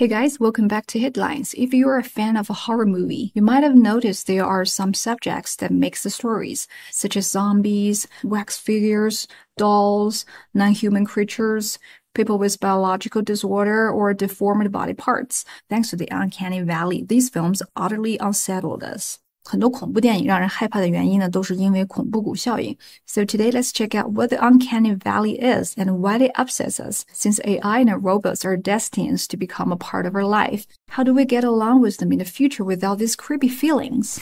Hey guys, welcome back to Headlines. If you're a fan of a horror movie, you might have noticed there are some subjects that makes the stories, such as zombies, wax figures, dolls, non-human creatures, people with biological disorder or deformed body parts. Thanks to the uncanny valley, these films utterly unsettled us. 很多恐怖电影让人害怕的原因呢，都是因为恐怖谷效应。So today, let's check out what the uncanny valley is and why it upsets us. Since AI and robots are destined to become a part of our life, how do we get along with them in the future without these creepy feelings?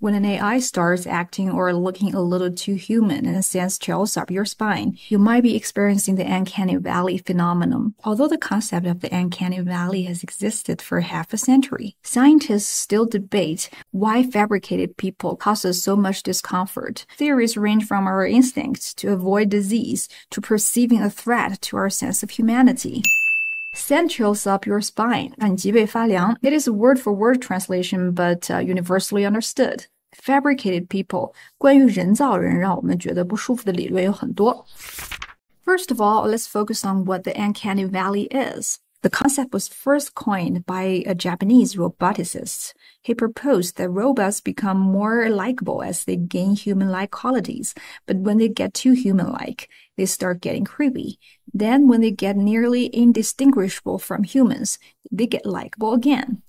When an AI starts acting or looking a little too human and sends chills up your spine, you might be experiencing the uncanny valley phenomenon. Although the concept of the uncanny valley has existed for half a century, scientists still debate why fabricated people cause us so much discomfort. Theories range from our instincts to avoid disease to perceiving a threat to our sense of humanity. Send chills up your spine. 让你脊背发凉. It is a word-for-word translation, but universally understood. Fabricated people. 关于人造人让我们觉得不舒服的理论有很多. First of all, let's focus on what the uncanny valley is. The concept was first coined by a Japanese roboticist. He proposed that robots become more likable as they gain human-like qualities, but when they get too human-like, they start getting creepy. Then when they get nearly indistinguishable from humans, they get likable again.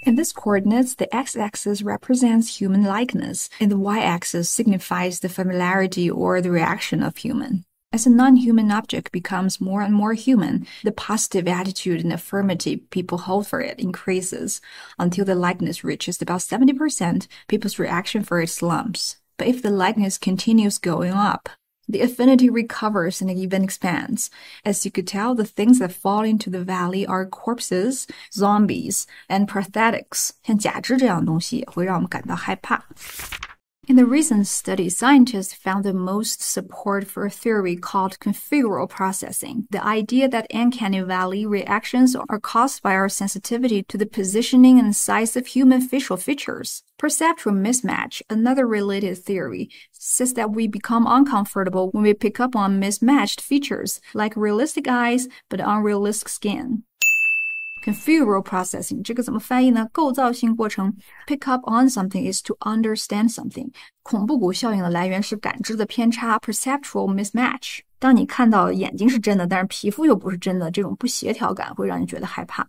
In these coordinates, the x-axis represents human likeness, and the y-axis signifies the familiarity or the reaction of human. As a non-human object becomes more and more human, the positive attitude and affirmative people hold for it increases. Until the likeness reaches about 70%, people's reaction for it slumps. But if the likeness continues going up, the affinity recovers and even expands. As you could tell, the things that fall into the valley are corpses, zombies, and prosthetics. 像假肢这样的东西也会让我们感到害怕。In the recent study, scientists found the most support for a theory called configural processing, the idea that uncanny valley reactions are caused by our sensitivity to the positioning and size of human facial features. Perceptual mismatch, another related theory, says that we become uncomfortable when we pick up on mismatched features, like realistic eyes but unrealistic skin. Configural processing 这个怎么翻译呢？构造性过程 Pick up on something is to understand something. 恐怖谷效应的来源是感知的偏差 Perceptual mismatch. 当你看到眼睛是真的，但是皮肤又不是真的，这种不协调感会让你觉得害怕。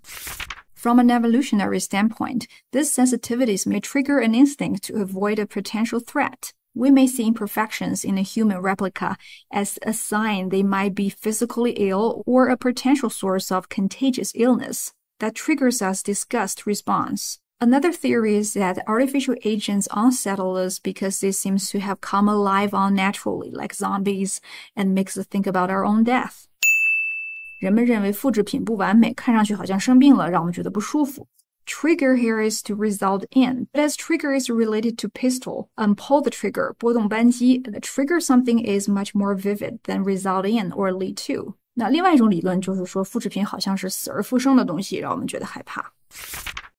From an evolutionary standpoint, these sensitivities may trigger an instinct to avoid a potential threat. We may see imperfections in a human replica as a sign they might be physically ill or a potential source of contagious illness. That triggers us disgust response. Another theory is that artificial agents unsettle us because they seem to have come alive unnaturally, like zombies, and makes us think about our own death. 人们认为复制品不完美，看上去好像生病了，让我们觉得不舒服。Trigger here is to result in, but as trigger is related to pistol, pull the trigger, 拨动扳机, the trigger something is much more vivid than result in or lead to. 那另外一种理论就是说，复制品好像是死而复生的东西，让我们觉得害怕。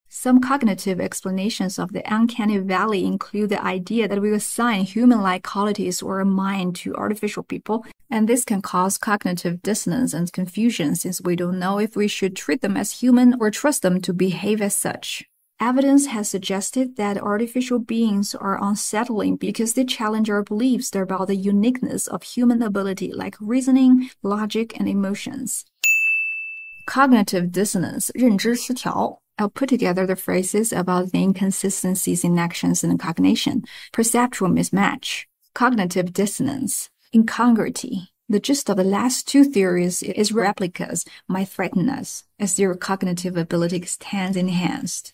Some cognitive explanations of the uncanny valley include the idea that we assign human-like qualities or a mind to artificial people, and this can cause cognitive dissonance and confusion since we don't know if we should treat them as human or trust them to behave as such. Evidence has suggested that artificial beings are unsettling because they challenge our beliefs about the uniqueness of human ability like reasoning, logic, and emotions. Cognitive dissonance, 认知失调. I'll put together the phrases about the inconsistencies in actions and cognition. Perceptual mismatch, cognitive dissonance, incongruity. The gist of the last two theories is replicas might threaten us as their cognitive ability stands enhanced.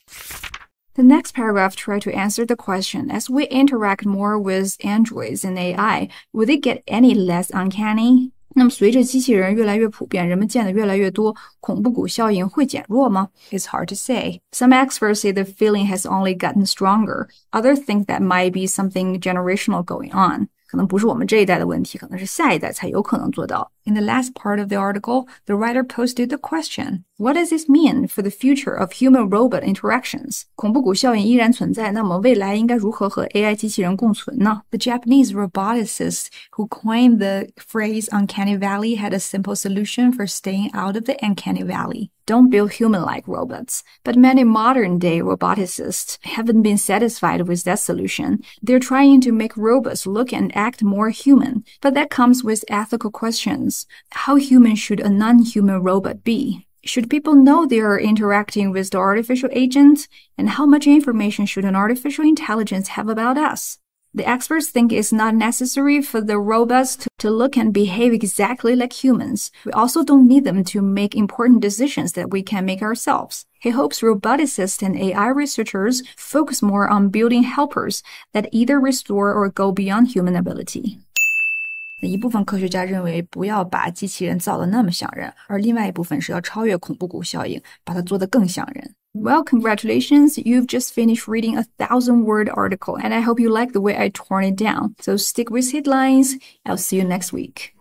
The next paragraph tries to answer the question, as we interact more with androids and AI, will they get any less uncanny? 那么随着机器人越来越普遍，人们见得越来越多，恐怖谷效应会减弱吗？ It's hard to say. Some experts say the feeling has only gotten stronger. Others think that might be something generational going on. 可能不是我们这一代的问题，可能是下一代才有可能做到。In the last part of the article, the writer posted the question, What does this mean for the future of human-robot interactions? 恐怖谷效应依然存在，那么未来应该如何和 AI 机器人共存呢？ The Japanese roboticist who coined the phrase uncanny valley had a simple solution for staying out of the uncanny valley. Don't build human-like robots. But many modern-day roboticists haven't been satisfied with that solution. They're trying to make robots look and act more human. But that comes with ethical questions. How human should a non-human robot be? Should people know they are interacting with the artificial agent? And how much information should an artificial intelligence have about us? The experts think it's not necessary for the robots to look and behave exactly like humans. We also don't need them to make important decisions that we can make ourselves. He hopes roboticists and AI researchers focus more on building helpers that either restore or go beyond human ability. 一部分科学家认为不要把机器人造得那么像人，而另外一部分是要超越恐怖谷效应，把它做得更像人。Well, congratulations, you've just finished reading a 1,000-word article, and I hope you like the way I torn it down. So stick with headlines. I'll see you next week.